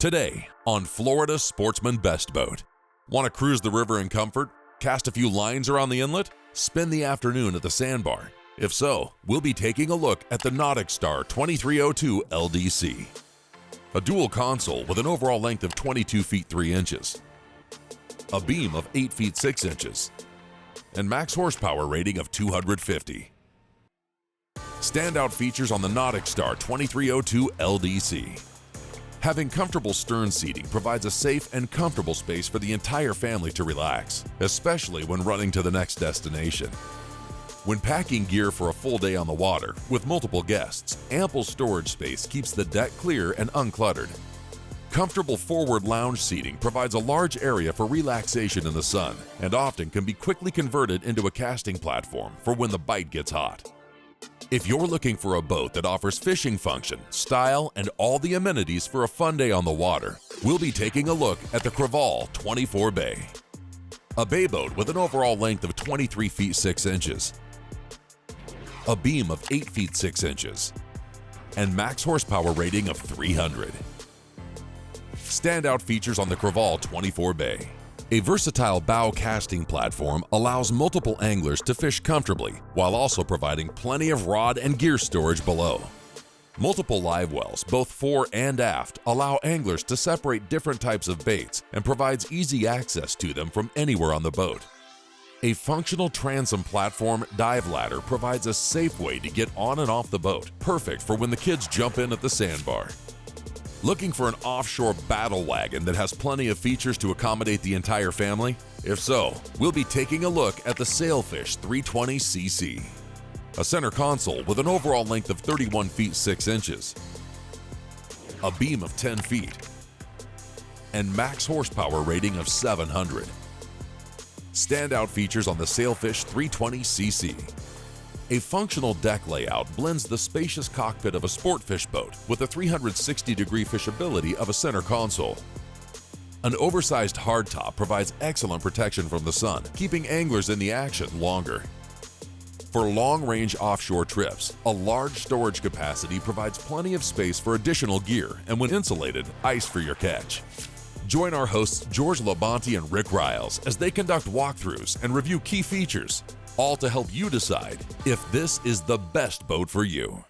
Today on Florida Sportsman Best Boat. Want to cruise the river in comfort? Cast a few lines around the inlet? Spend the afternoon at the sandbar? If so, we'll be taking a look at the NauticStar 2302 LDC. A dual console with an overall length of 22 feet 3 inches, a beam of 8 feet 6 inches, and max horsepower rating of 250. Standout features on the NauticStar 2302 LDC. Having comfortable stern seating provides a safe and comfortable space for the entire family to relax, especially when running to the next destination. When packing gear for a full day on the water with multiple guests, ample storage space keeps the deck clear and uncluttered. Comfortable forward lounge seating provides a large area for relaxation in the sun and often can be quickly converted into a casting platform for when the bite gets hot. If you're looking for a boat that offers fishing function, style, and all the amenities for a fun day on the water, we'll be taking a look at the Crevalle 24 Bay. A bay boat with an overall length of 23 feet 6 inches, a beam of 8 feet 6 inches, and max horsepower rating of 300. Standout features on the Crevalle 24 Bay. A versatile bow casting platform allows multiple anglers to fish comfortably while also providing plenty of rod and gear storage below. Multiple live wells, both fore and aft, allow anglers to separate different types of baits and provides easy access to them from anywhere on the boat. A functional transom platform dive ladder provides a safe way to get on and off the boat, perfect for when the kids jump in at the sandbar. Looking for an offshore battle wagon that has plenty of features to accommodate the entire family? If so, we'll be taking a look at the Sailfish 320CC. A center console with an overall length of 31 feet 6 inches, a beam of 10 feet, and max horsepower rating of 700. Standout features on the Sailfish 320CC. A functional deck layout blends the spacious cockpit of a sport fish boat with the 360-degree fishability of a center console. An oversized hardtop provides excellent protection from the sun, keeping anglers in the action longer. For long-range offshore trips, a large storage capacity provides plenty of space for additional gear and, when insulated, ice for your catch. Join our hosts George Labonte and Rick Riles as they conduct walkthroughs and review key features, all to help you decide if this is the best boat for you.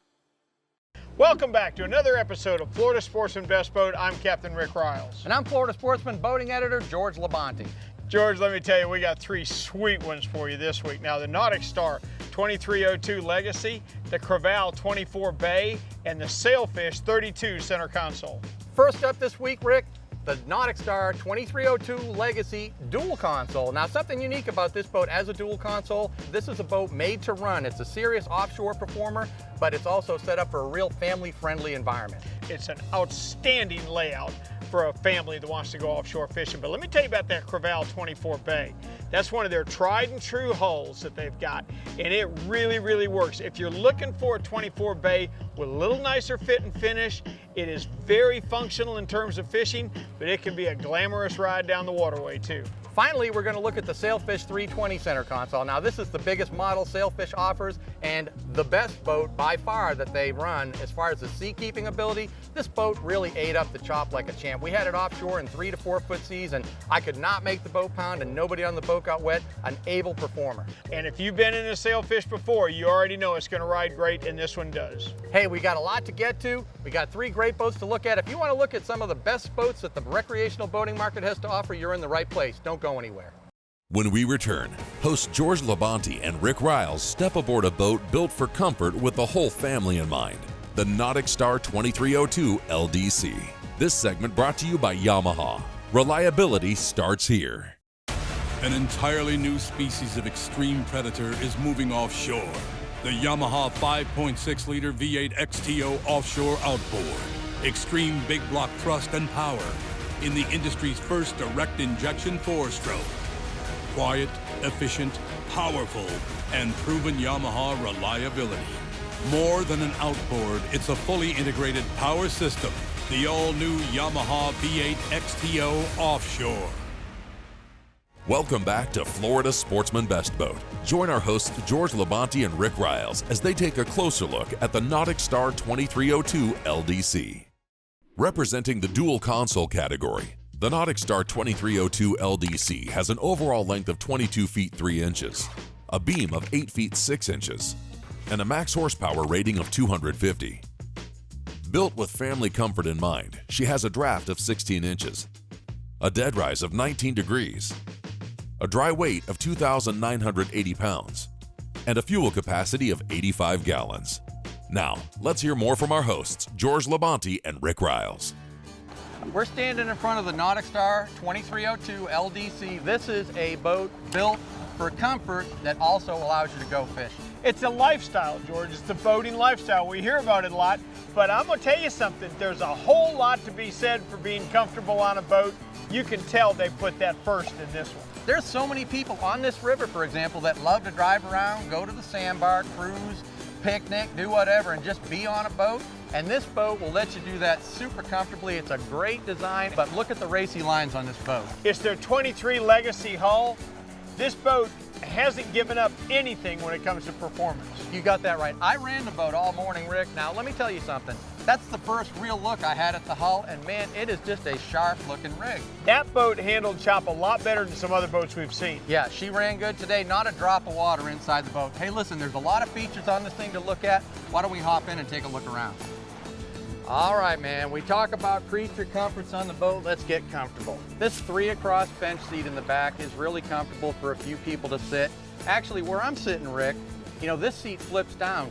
Welcome back to another episode of Florida Sportsman Best Boat. I'm Captain Rick Riles. And I'm Florida Sportsman boating editor George Labonte. George, let me tell you, we got three sweet ones for you this week. Now, the NauticStar 2302 Legacy, the Crevalle 24 Bay, and the Sailfish 32 center console. First up this week, Rick, the NauticStar 2302 Legacy dual console. Now, something unique about this boat as a dual console, this is a boat made to run. It's a serious offshore performer, but it's also set up for a real family-friendly environment. It's an outstanding layout for a family that wants to go offshore fishing. But let me tell you about that Crevalle 24 Bay. That's one of their tried and true hulls that they've got, and it really, really works. If you're looking for a 24 Bay with a little nicer fit and finish, it is very functional in terms of fishing, but it can be a glamorous ride down the waterway too. Finally, we're going to look at the Sailfish 320 center console. Now, this is the biggest model Sailfish offers and the best boat by far that they run as far as the sea keeping ability. This boat really ate up the chop like a champ. We had it offshore in 3 to 4 foot seas, and I could not make the boat pound, and nobody on the boat got wet. An able performer. And if you've been in a Sailfish before, you already know it's going to ride great, and this one does. Hey, we got a lot to get to. We got 3 great boats to look at. If you want to look at some of the best boats that the recreational boating market has to offer, you're in the right place. Don't go anywhere. When we return, host George Labonte and Rick Riles step aboard a boat built for comfort with the whole family in mind, the NauticStar 2302 LDC. This segment brought to you by Yamaha. Reliability starts here. An entirely new species of extreme predator is moving offshore. The Yamaha 5.6-liter V8 XTO offshore outboard. Extreme big block thrust and power in the industry's first direct injection 4-stroke. Quiet, efficient, powerful, and proven Yamaha reliability. More than an outboard, it's a fully integrated power system. The all-new Yamaha V8 XTO Offshore. Welcome back to Florida Sportsman Best Boat. Join our hosts George Labonte and Rick Riles as they take a closer look at the NauticStar 2302 LDC. Representing the dual console category, the NauticStar 2302 LDC has an overall length of 22 feet 3 inches, a beam of 8 feet 6 inches, and a max horsepower rating of 250. Built with family comfort in mind, she has a draft of 16 inches, a dead rise of 19 degrees, a dry weight of 2,980 pounds, and a fuel capacity of 85 gallons. Now, let's hear more from our hosts, George Labonte and Rick Riles. We're standing in front of the NauticStar 2302 LDC. This is a boat built for comfort that also allows you to go fishing. It's a lifestyle, George. It's the boating lifestyle. We hear about it a lot, but I'm gonna tell you something. There's a whole lot to be said for being comfortable on a boat. You can tell they put that first in this one. There's so many people on this river, for example, that love to drive around, go to the sandbar, cruise, picnic, do whatever, and just be on a boat. And this boat will let you do that super comfortably. It's a great design, but look at the racy lines on this boat. It's their 23 Legacy hull. This boat hasn't given up anything when it comes to performance. You got that right. I ran the boat all morning, Rick. Now, let me tell you something. That's the first real look I had at the hull, and man, it is just a sharp looking rig. That boat handled chop a lot better than some other boats we've seen. Yeah, she ran good today. Not a drop of water inside the boat. Hey, listen, there's a lot of features on this thing to look at. Why don't we hop in and take a look around? All right, man, we talk about creature comforts on the boat. Let's get comfortable. This 3-across bench seat in the back is really comfortable for a few people to sit. Actually, where I'm sitting, Rick, you know, this seat flips down.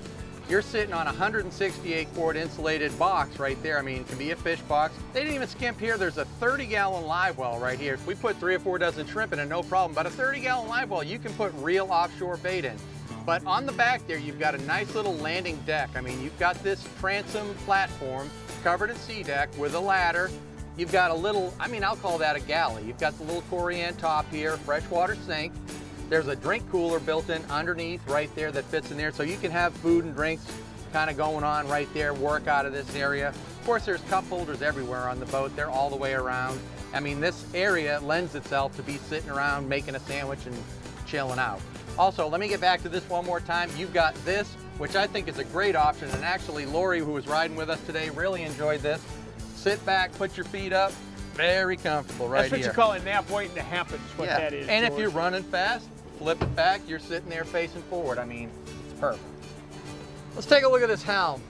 You're sitting on a 168-quart insulated box right there. I mean, it can be a fish box. They didn't even skimp here. There's a 30-gallon live well right here. We put 3 or 4 dozen shrimp in it, no problem. But a 30-gallon live well, you can put real offshore bait in. But on the back there, you've got a nice little landing deck. I mean, you've got this transom platform covered in sea deck with a ladder. You've got a little, I mean, I'll call that a galley. You've got the little Corian top here, freshwater sink. There's a drink cooler built in underneath right there that fits in there, so you can have food and drinks kind of going on right there, work out of this area. Of course, there's cup holders everywhere on the boat. They're all the way around. I mean, this area lends itself to be sitting around making a sandwich and chilling out. Also, let me get back to this one more time. You've got this, which I think is a great option, and actually Lori, who was riding with us today, really enjoyed this. Sit back, put your feet up, very comfortable right here. That's what you call a nap waiting to happen, is what that is, And George. if you're running fast, flip it back, you're sitting there facing forward. I mean, it's perfect. Let's take a look at this helm.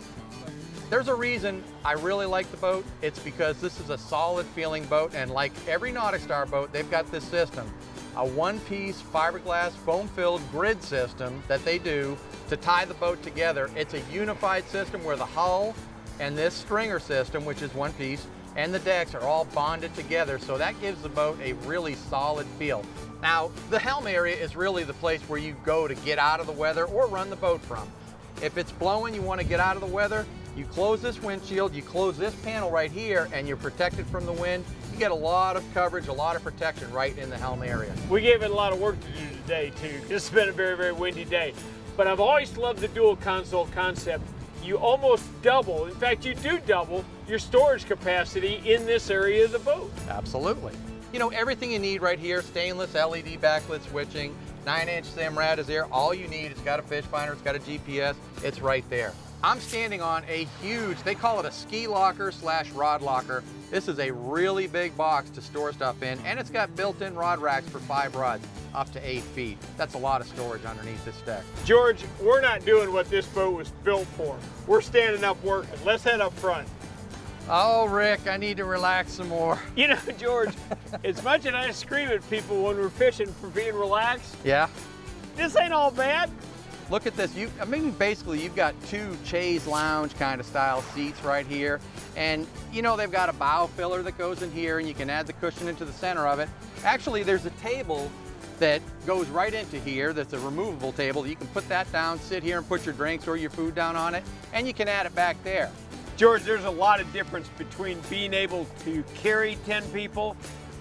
There's a reason I really like the boat. It's because this is a solid feeling boat, and like every NauticStar boat, they've got this system. A one-piece fiberglass foam-filled grid system that they do to tie the boat together. It's a unified system where the hull and this stringer system, which is one piece, and the decks are all bonded together, so that gives the boat a really solid feel. Now, the helm area is really the place where you go to get out of the weather or run the boat from. If it's blowing, you want to get out of the weather, you close this windshield, you close this panel right here, and you're protected from the wind. You get a lot of coverage, a lot of protection right in the helm area. We gave it a lot of work to do today, too. This has been a very, very windy day. But I've always loved the dual console concept. You almost double, in fact, you do double your storage capacity in this area of the boat. Absolutely. You know, everything you need right here, stainless LED backlit switching, 9-inch Simrad is there. All you need, it's got a fish finder, it's got a GPS, it's right there. I'm standing on a huge, they call it a ski locker / rod locker. This is a really big box to store stuff in, and it's got built-in rod racks for 5 rods, up to 8 feet. That's a lot of storage underneath this deck. George, we're not doing what this boat was built for. We're standing up working. Let's head up front. Oh, Rick, I need to relax some more. You know, George, as much as I scream at people when we're fishing for being relaxed, Yeah? this ain't all bad. Look at this. I mean, basically, you've got 2 chaise lounge kind of style seats right here. And, you know, they've got a bow filler that goes in here, and you can add the cushion into the center of it. Actually, there's a table that goes right into here that's a removable table. You can put that down, sit here, and put your drinks or your food down on it, and you can add it back there. George, there's a lot of difference between being able to carry 10 people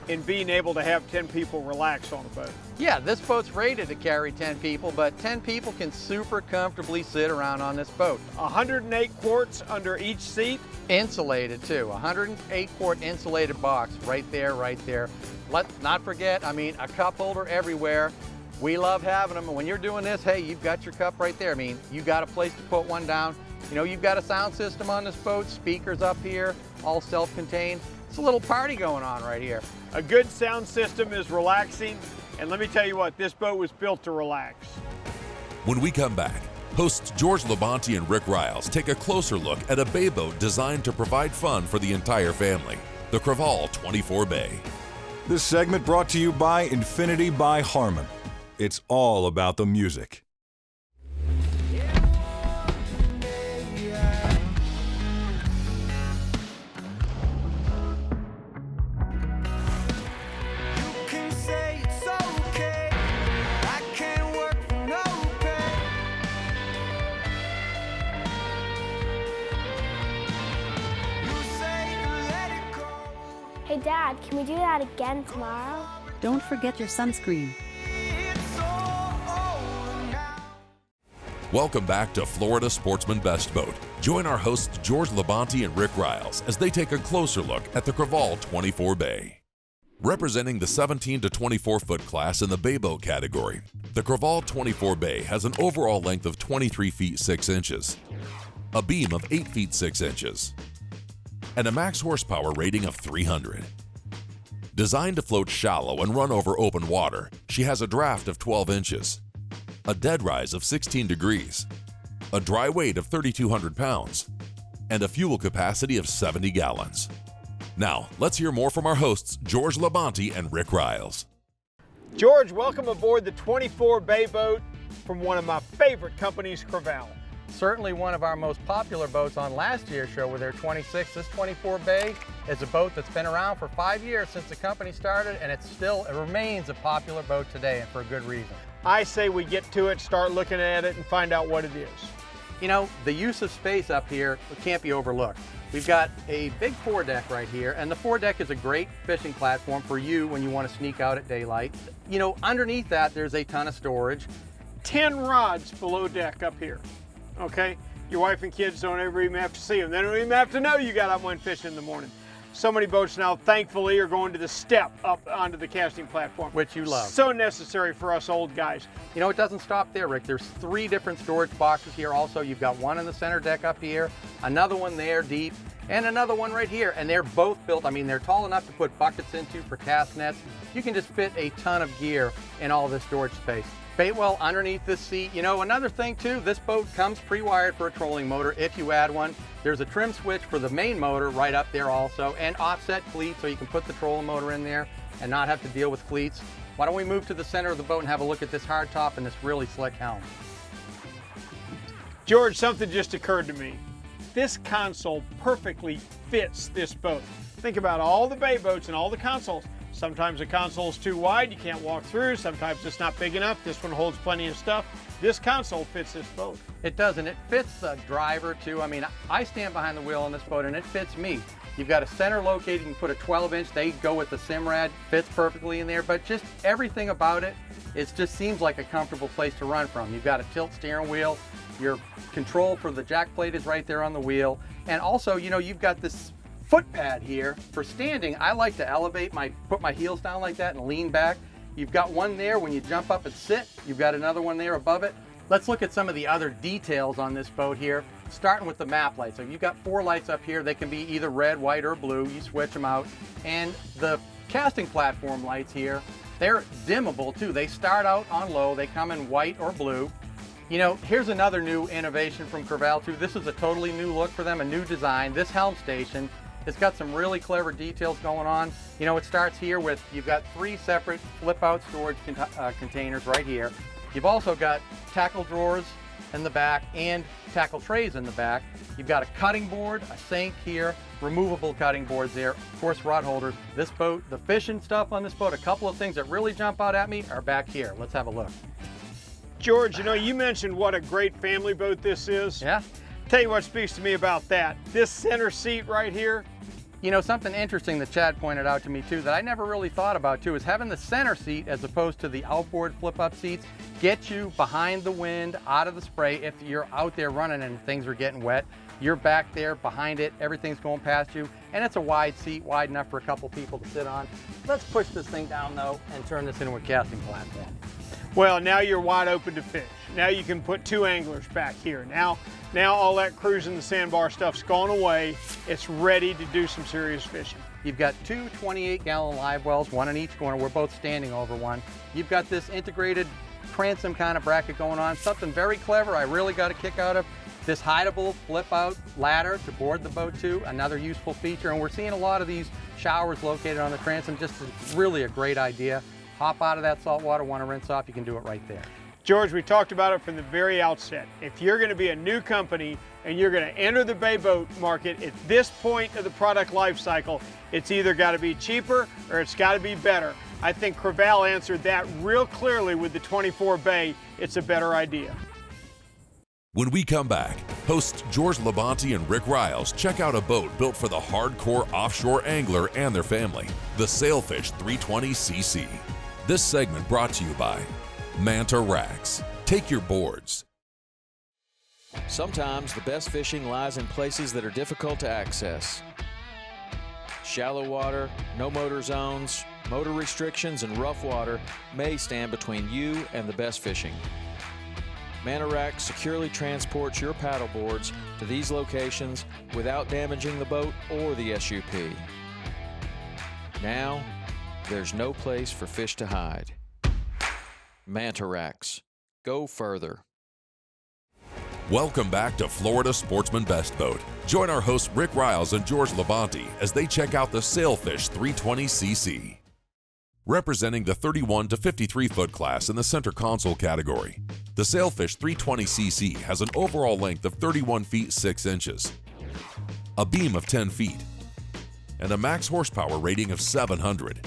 and being able to have 10 people relax on a boat. Yeah, this boat's rated to carry 10 people, but 10 people can super comfortably sit around on this boat. 108 quarts under each seat. Insulated too, 108-quart insulated box right there, right there. Let's not forget, I mean, a cup holder everywhere. We love having them, and when you're doing this, hey, you've got your cup right there. I mean, you got a place to put one down. You know, you've got a sound system on this boat, speakers up here, all self-contained. It's a little party going on right here. A good sound system is relaxing, and let me tell you what, this boat was built to relax. When we come back, hosts George Labonte and Rick Riles take a closer look at a bay boat designed to provide fun for the entire family, the Crevalle 24 Bay. This segment brought to you by Infinity by Harman. It's all about the music. Hey Dad, can we do that again tomorrow? Don't forget your sunscreen. Welcome back to Florida Sportsman Best Boat. Join our hosts George Labonte and Rick Riles as they take a closer look at the Crevalle 24 Bay. Representing the 17 to 24 foot class in the bay boat category, the Crevalle 24 Bay has an overall length of 23 feet 6 inches, a beam of 8 feet 6 inches, and a max horsepower rating of 300. Designed to float shallow and run over open water, she has a draft of 12 inches, a dead rise of 16 degrees, a dry weight of 3,200 pounds, and a fuel capacity of 70 gallons. Now, let's hear more from our hosts, George Labonte and Rick Riles. George, welcome aboard the 24 Bay boat from one of my favorite companies, Crevalle. Certainly one of our most popular boats on last year's show with their 26. This 24 Bay is a boat that's been around for 5 years since the company started, and it remains a popular boat today, and for a good reason. I say we get to it, start looking at it, and find out what it is. You know, the use of space up here can't be overlooked. We've got a big foredeck right here, and the foredeck is a great fishing platform for you when you want to sneak out at daylight. You know, underneath that, there's a ton of storage. 10 rods below deck up here. Okay, your wife and kids don't ever even have to see them. They don't even have to know you got up went fishing in the morning. So many boats now, thankfully, are going to the step up onto the casting platform. Which you love. So necessary for us old guys. You know, it doesn't stop there, Rick. There's 3 different storage boxes here also. You've got one in the center deck up here, another one there deep, and another one right here. And they're both built, I mean, they're tall enough to put buckets into for cast nets. You can just fit a ton of gear in all this storage space. Bait well underneath this seat. You know, another thing too, this boat comes pre-wired for a trolling motor if you add one. There's a trim switch for the main motor right up there also, and offset cleats so you can put the trolling motor in there and not have to deal with cleats. Why don't we move to the center of the boat and have a look at this hard top and this really slick helm. George, something just occurred to me. This console perfectly fits this boat. Think about all the bay boats and all the consoles. Sometimes the console is too wide, you can't walk through. Sometimes it's not big enough. This one holds plenty of stuff. This console fits this boat. It does, and it fits the driver too. I mean, I stand behind the wheel on this boat and it fits me. You've got a center located, you can put a 12-inch, they go with the Simrad, fits perfectly in there, but just everything about it, it just seems like a comfortable place to run from. You've got a tilt steering wheel, your control for the jack plate is right there on the wheel, and also, you know, you've got this foot pad here for standing. I like to put my heels down like that and lean back. You've got one there when you jump up and sit. You've got another one there above it. Let's look at some of the other details on this boat here, starting with the map light. So you've got 4 lights up here. They can be either red, white, or blue. You switch them out. And the casting platform lights here, they're dimmable too. They start out on low. They come in white or blue. You know, here's another new innovation from Crevalle too. This is a totally new look for them, a new design. This helm station, it's got some really clever details going on. You know, it starts here with, you've got 3 separate flip-out storage containers right here. You've also got tackle drawers in the back and tackle trays in the back. You've got a cutting board, a sink here, removable cutting boards there, of course rod holders. This boat, the fishing stuff on this boat, a couple of things that really jump out at me are back here. Let's have a look. George, you know, you mentioned what a great family boat this is. Yeah. Tell you what speaks to me about that. This center seat right here. You know, something interesting that Chad pointed out to me too that I never really thought about too is having the center seat as opposed to the outboard flip-up seats get you behind the wind, out of the spray. If you're out there running and things are getting wet, you're back there behind it, everything's going past you, and it's a wide seat, wide enough for a couple people to sit on. Let's push this thing down though and turn this into a casting platform. Well, now you're wide open to fish. Now you can put 2 anglers back here. Now all that cruising the sandbar stuff's gone away. It's ready to do some serious fishing. You've got 2 28-gallon live wells, 1 in each corner. We're both standing over one. You've got this integrated transom kind of bracket going on. Something very clever I really got a kick out of. This hideable flip-out ladder to board the boat to, another useful feature. And we're seeing a lot of these showers located on the transom. Just really a great idea. Hop out of that salt water, want to rinse off, you can do it right there. George, we talked about it from the very outset. If you're going to be a new company and you're going to enter the bay boat market at this point of the product life cycle, it's either got to be cheaper or it's got to be better. I think Crevalle answered that real clearly with the 24 bay. It's a better idea. When we come back, hosts George Labonte and Rick Riles check out a boat built for the hardcore offshore angler and their family, the Sailfish 320CC. This segment brought to you by Manta Racks. Take your boards. Sometimes the best fishing lies in places that are difficult to access. Shallow water, no motor zones, motor restrictions, and rough water may stand between you and the best fishing. Manta Racks securely transports your paddle boards to these locations without damaging the boat or the SUP. Now, there's no place for fish to hide. Manta Racks. Go further. Welcome back to Florida Sportsman Best Boat. Join our hosts Rick Riles and George Labonte as they check out the Sailfish 320CC. Representing the 31 to 53 foot class in the center console category, the Sailfish 320CC has an overall length of 31 feet 6 inches, a beam of 10 feet, and a max horsepower rating of 700.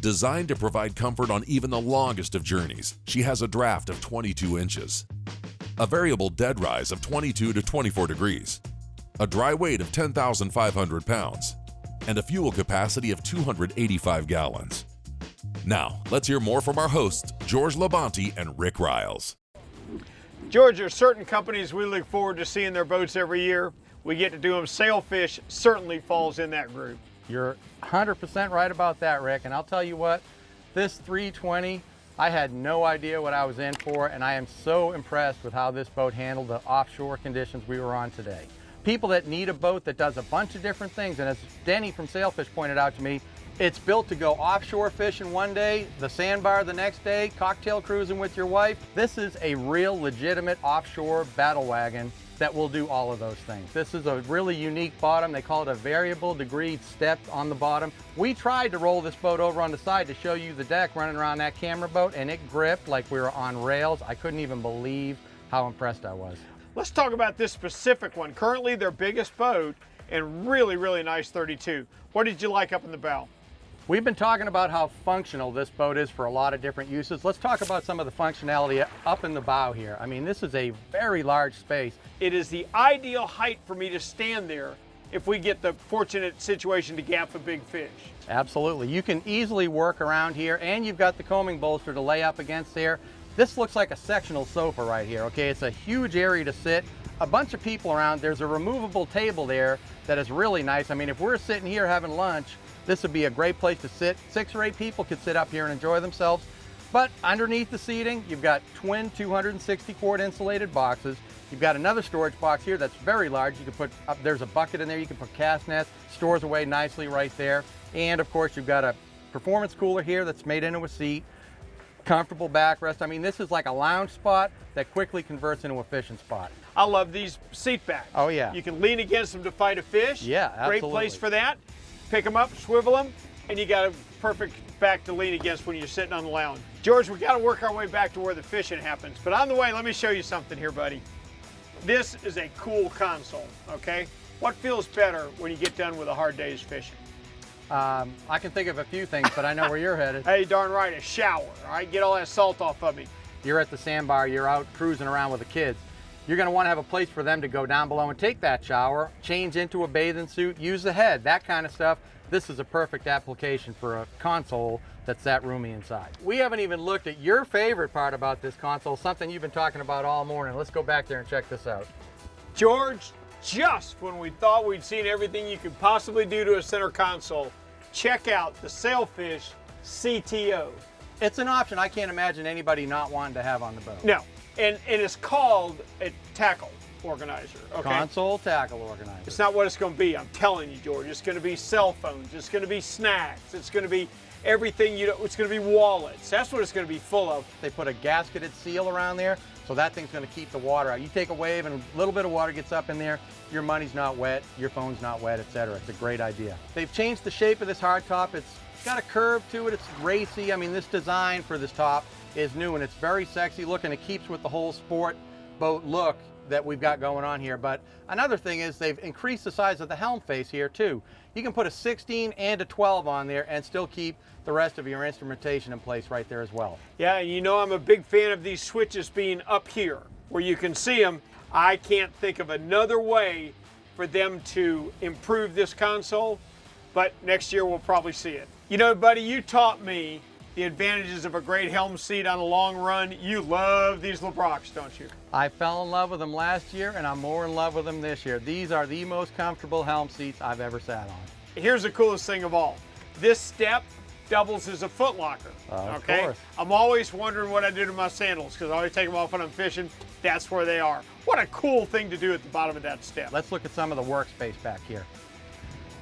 Designed to provide comfort on even the longest of journeys, she has a draft of 22 inches, a variable dead rise of 22 to 24 degrees, a dry weight of 10,500 pounds, and a fuel capacity of 285 gallons. Now, let's hear more from our hosts, George Labonte and Rick Riles. George, there are certain companies we look forward to seeing their boats every year. We get to do them. Sailfish certainly falls in that group. You're 100% right about that, Rick, and I'll tell you what, this 320, I had no idea what I was in for, and I am so impressed with how this boat handled the offshore conditions we were on today. People that need a boat that does a bunch of different things, and as Denny from Sailfish pointed out to me, it's built to go offshore fishing one day, the sandbar the next day, cocktail cruising with your wife. This is a real legitimate offshore battle wagon that will do all of those things. This is a really unique bottom. They call it a variable degree step on the bottom. We tried to roll this boat over on the side to show you the deck running around that camera boat, and it gripped like we were on rails. I couldn't even believe how impressed I was. Let's talk about this specific one. Currently their biggest boat and really, really nice 32. What did you like up in the bow? We've been talking about how functional this boat is for a lot of different uses. Let's talk about some of the functionality up in the bow here. I mean, this is a very large space. It is the ideal height for me to stand there if we get the fortunate situation to gap a big fish. Absolutely. You can easily work around here, and you've got the coaming bolster to lay up against there. This looks like a sectional sofa right here, okay? It's a huge area to sit. A bunch of people around. There's a removable table there that is really nice. I mean, if we're sitting here having lunch, this would be a great place to sit. 6 or 8 people could sit up here and enjoy themselves. But underneath the seating, you've got twin 260 quart insulated boxes. You've got another storage box here that's very large. You can put up, there's a bucket in there. You can put cast nets, stores away nicely right there. And of course, you've got a performance cooler here that's made into a seat. Comfortable backrest. I mean, this is like a lounge spot that quickly converts into a fishing spot. I love these seat backs. Oh yeah. You can lean against them to fight a fish. Yeah, absolutely. Great place for that. Pick them up, swivel them, and you got a perfect back to lean against when you're sitting on the lounge. George, we got to work our way back to where the fishing happens. But on the way, let me show you something here, buddy. This is a cool console, okay? What feels better when you get done with a hard day's fishing? I can think of a few things, but I know where you're headed. Hey, darn right, a shower, all right? Get all that salt off of me. You're at the sandbar, you're out cruising around with the kids. You're gonna wanna have a place for them to go down below and take that shower, change into a bathing suit, use the head, that kind of stuff. This is a perfect application for a console that's that roomy inside. We haven't even looked at your favorite part about this console, something you've been talking about all morning. Let's go back there and check this out. George, just when we thought we'd seen everything you could possibly do to a center console, check out the Sailfish CTO. It's an option I can't imagine anybody not wanting to have on the boat. No, and it's called a tackle organizer, okay? Console tackle organizer. It's not what it's going to be, I'm telling you, George. It's going to be cell phones, it's going to be snacks, it's going to be everything it's going to be wallets. That's what it's going to be full of. They put a gasketed seal around there, so that thing's going to keep the water out. You take a wave and a little bit of water gets up in there, your money's not wet, your phone's not wet, etc. It's a great idea. They've changed the shape of this hardtop. It's got a curve to it, it's racy. I mean, this design for this top is new and it's very sexy looking. It keeps with the whole sport boat look that we've got going on here. But another thing is they've increased the size of the helm face here too. You can put a 16 and a 12 on there and still keep the rest of your instrumentation in place right there as well. Yeah, you know I'm a big fan of these switches being up here where you can see them. I can't think of another way for them to improve this console, but next year we'll probably see it. You know, buddy, you taught me the advantages of a great helm seat on a long run. You love these LeBrocs, don't you? I fell in love with them last year and I'm more in love with them this year. These are the most comfortable helm seats I've ever sat on. Here's the coolest thing of all. This step doubles as a foot locker, okay? Of course. I'm always wondering what I do to my sandals because I always take them off when I'm fishing. That's where they are. What a cool thing to do at the bottom of that step. Let's look at some of the workspace back here.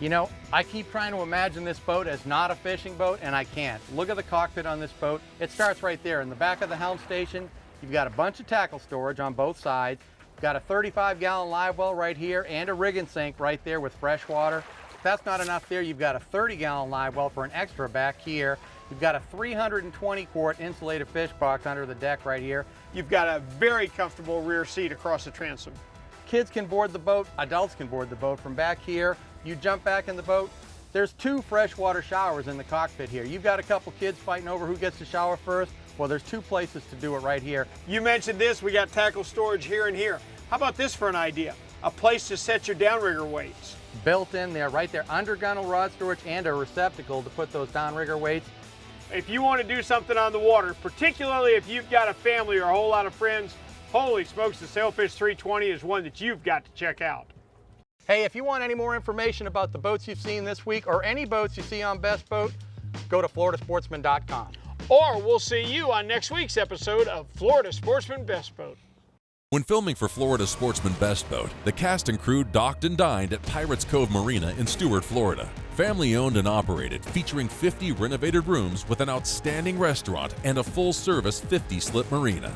You know, I keep trying to imagine this boat as not a fishing boat, and I can't. Look at the cockpit on this boat. It starts right there. In the back of the helm station, you've got a bunch of tackle storage on both sides. You've got a 35-gallon live well right here and a rigging sink right there with fresh water. If that's not enough there, you've got a 30-gallon live well for an extra back here. You've got a 320-quart insulated fish box under the deck right here. You've got a very comfortable rear seat across the transom. Kids can board the boat, adults can board the boat from back here. You jump back in the boat. There's 2 freshwater showers in the cockpit here. You've got a couple kids fighting over who gets to shower first. Well, there's 2 places to do it right here. You mentioned this, we got tackle storage here and here. How about this for an idea? A place to set your downrigger weights. Built in there, right there, under gunnel rod storage and a receptacle to put those downrigger weights. If you want to do something on the water, particularly if you've got a family or a whole lot of friends, holy smokes, the Sailfish 320 is one that you've got to check out. Hey, if you want any more information about the boats you've seen this week or any boats you see on Best Boat, go to floridasportsman.com. Or we'll see you on next week's episode of Florida Sportsman Best Boat. When filming for Florida Sportsman Best Boat, the cast and crew docked and dined at Pirates Cove Marina in Stuart, Florida. Family owned and operated, featuring 50 renovated rooms with an outstanding restaurant and a full-service 50-slip marina.